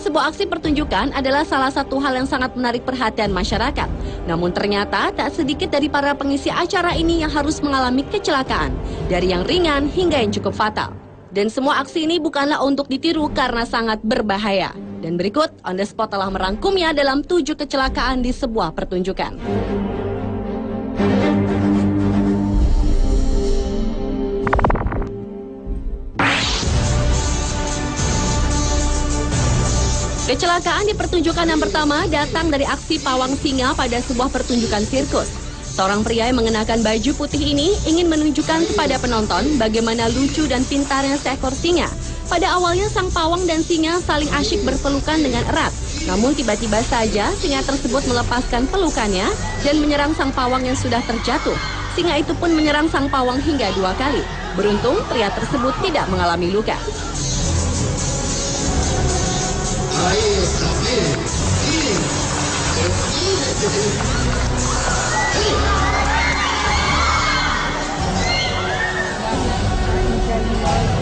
sebuah aksi pertunjukan adalah salah satu hal yang sangat menarik perhatian masyarakat. Namun ternyata tak sedikit dari para pengisi acara ini yang harus mengalami kecelakaan, dari yang ringan hingga yang cukup fatal. Dan semua aksi ini bukanlah untuk ditiru karena sangat berbahaya. Dan berikut, On The Spot telah merangkumnya dalam 7 kecelakaan di sebuah pertunjukan. Kecelakaan di pertunjukan yang pertama datang dari aksi pawang singa pada sebuah pertunjukan sirkus. Seorang pria yang mengenakan baju putih ini ingin menunjukkan kepada penonton bagaimana lucu dan pintarnya seekor singa. Pada awalnya sang pawang dan singa saling asyik berpelukan dengan erat. Namun tiba-tiba saja singa tersebut melepaskan pelukannya dan menyerang sang pawang yang sudah terjatuh. Singa itu pun menyerang sang pawang hingga 2 kali. Beruntung pria tersebut tidak mengalami luka.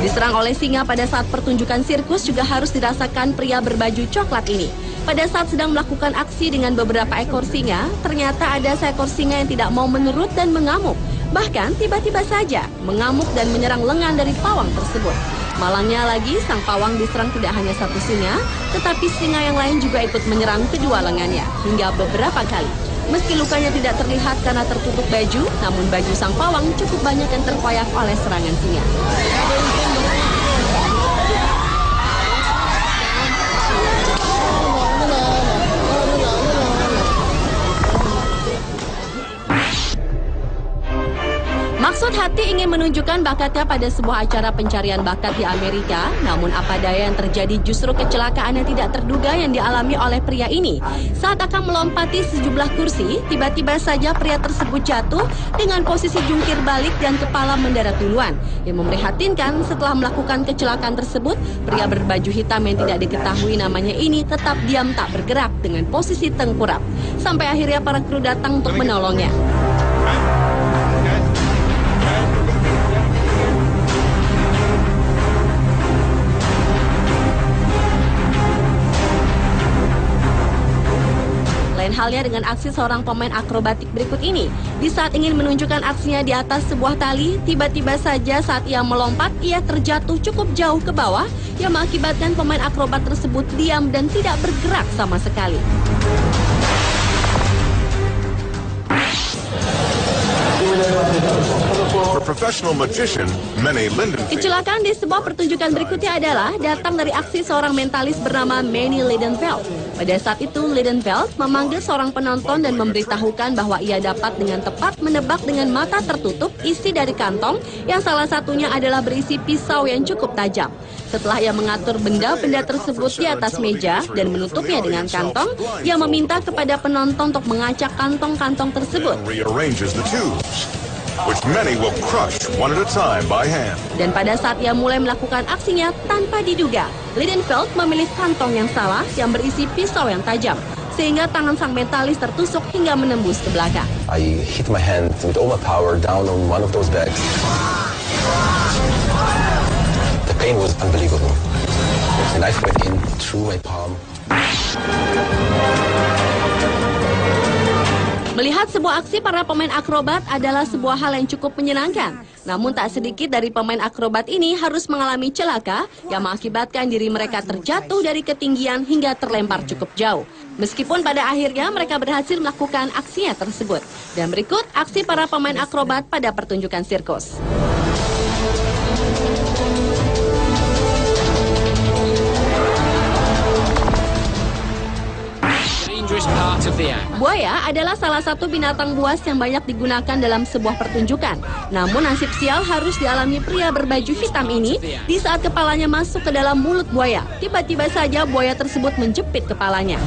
Diserang oleh singa pada saat pertunjukan sirkus juga harus dirasakan pria berbaju coklat ini. Pada saat sedang melakukan aksi dengan beberapa ekor singa, ternyata ada seekor singa yang tidak mau menurut dan mengamuk. Bahkan tiba-tiba saja mengamuk dan menyerang lengan dari pawang tersebut. Malangnya lagi, sang pawang diserang tidak hanya satu singa, tetapi singa yang lain juga ikut menyerang kedua lengannya hingga beberapa kali. Meski lukanya tidak terlihat karena tertutup baju, namun baju sang pawang cukup banyak yang terkoyak oleh serangan singa. Maksud hati ingin menunjukkan bakatnya pada sebuah acara pencarian bakat di Amerika, namun apa daya yang terjadi justru kecelakaan yang tidak terduga yang dialami oleh pria ini. Saat akan melompati sejumlah kursi, tiba-tiba saja pria tersebut jatuh dengan posisi jungkir balik dan kepala mendarat duluan. Yang memprihatinkan, setelah melakukan kecelakaan tersebut, pria berbaju hitam yang tidak diketahui namanya ini tetap diam tak bergerak dengan posisi tengkurap. Sampai akhirnya para kru datang untuk menolongnya. Lain halnya dengan aksi seorang pemain akrobatik berikut ini. Di saat ingin menunjukkan aksinya di atas sebuah tali, tiba-tiba saja saat ia melompat, ia terjatuh cukup jauh ke bawah yang mengakibatkan pemain akrobat tersebut diam dan tidak bergerak sama sekali. Kecelakaan di sebuah pertunjukan berikutnya adalah datang dari aksi seorang mentalis bernama Manny Lidenfeld. Pada saat itu, Lidenfeld memanggil seorang penonton dan memberitahukan bahwa ia dapat dengan tepat menebak dengan mata tertutup isi dari kantong yang salah satunya adalah berisi pisau yang cukup tajam. Setelah ia mengatur benda-benda tersebut di atas meja dan menutupnya dengan kantong, ia meminta kepada penonton untuk mengacak kantong-kantong tersebut. Dan pada saat ia mulai melakukan aksinya tanpa diduga, Lidenfeld memilih kantong yang salah yang berisi pisau yang tajam, sehingga tangan sang mentalis tertusuk hingga menembus ke belakang. I hit my hand with all my power down on one of those bags. The pain was unbelievable. The knife went in through my palm. Melihat sebuah aksi para pemain akrobat adalah sebuah hal yang cukup menyenangkan. Namun tak sedikit dari pemain akrobat ini harus mengalami celaka yang mengakibatkan diri mereka terjatuh dari ketinggian hingga terlempar cukup jauh. Meskipun pada akhirnya mereka berhasil melakukan aksinya tersebut. Dan berikut aksi para pemain akrobat pada pertunjukan sirkus. Buaya adalah salah satu binatang buas yang banyak digunakan dalam sebuah pertunjukan. Namun nasib sial harus dialami pria berbaju hitam ini di saat kepalanya masuk ke dalam mulut buaya. Tiba-tiba saja buaya tersebut menjepit kepalanya.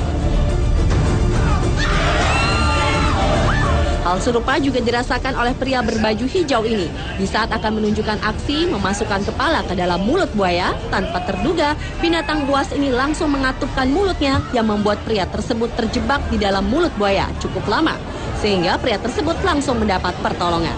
Hal serupa juga dirasakan oleh pria berbaju hijau ini. Di saat akan menunjukkan aksi memasukkan kepala ke dalam mulut buaya, tanpa terduga binatang buas ini langsung mengatupkan mulutnya yang membuat pria tersebut terjebak di dalam mulut buaya cukup lama. Sehingga pria tersebut langsung mendapat pertolongan.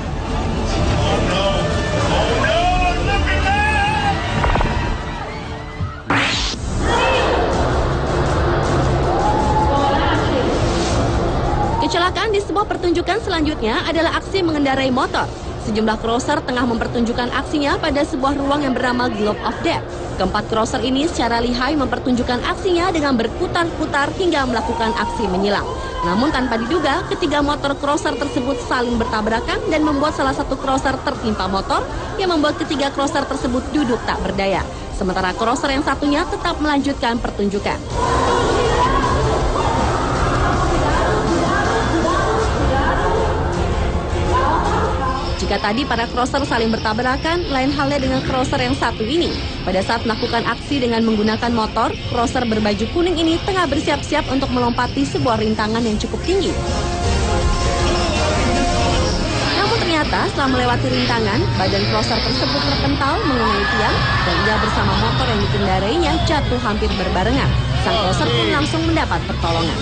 Kecelakaan di sebuah pertunjukan selanjutnya adalah aksi mengendarai motor. Sejumlah crosser tengah mempertunjukkan aksinya pada sebuah ruang yang bernama Globe of Death. Keempat crosser ini secara lihai mempertunjukkan aksinya dengan berputar-putar hingga melakukan aksi menyilang. Namun tanpa diduga, ketiga motor crosser tersebut saling bertabrakan dan membuat salah satu crosser tertimpa motor yang membuat ketiga crosser tersebut duduk tak berdaya. Sementara crosser yang satunya tetap melanjutkan pertunjukan. Jika tadi para crosser saling bertabrakan, lain halnya dengan crosser yang satu ini. Pada saat melakukan aksi dengan menggunakan motor, crosser berbaju kuning ini tengah bersiap-siap untuk melompati sebuah rintangan yang cukup tinggi. Namun ternyata setelah melewati rintangan, badan crosser tersebut terpental mengenai tiang dan ia bersama motor yang dikendarainya jatuh hampir berbarengan. Sang crosser pun langsung mendapat pertolongan.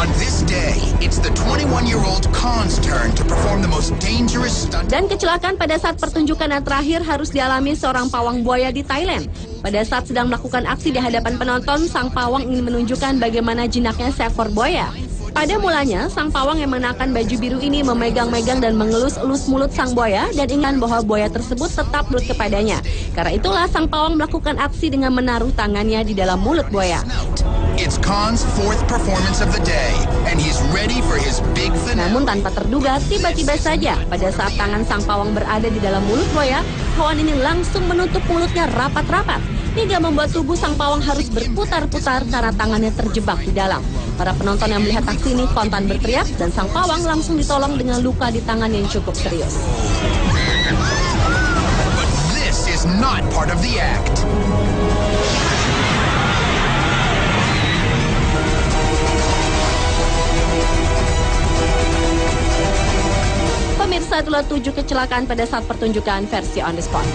On this day, it's the 21-year-old Khan's turn to perform the most dangerous stunt. Dan kecelakaan pada saat pertunjukan yang terakhir harus dialami seorang pawang buaya di Thailand. Pada saat sedang melakukan aksi di hadapan penonton, sang pawang ingin menunjukkan bagaimana jinaknya seekor buaya. Pada mulanya, sang pawang yang mengenakan baju biru ini memegang-megang dan mengelus-elus mulut sang buaya dan ingin bahwa buaya tersebut tetap nurut kepadanya. Karena itulah sang pawang melakukan aksi dengan menaruh tangannya di dalam mulut buaya. It's Khan's fourth performance of the day, and he's ready for his big finale. Namun tanpa terduga, tiba-tiba saja pada saat tangan sang pawang berada di dalam mulut buaya, hewan ini langsung menutup mulutnya rapat-rapat, hingga membuat tubuh sang pawang harus berputar-putar karena tangannya terjebak di dalam. Para penonton yang melihat aksi ini spontan berteriak dan sang pawang langsung ditolong dengan luka di tangan yang cukup serius. But this is not part of the act. Pemirsa, itulah 7 kecelakaan pada saat pertunjukan versi On The Spot.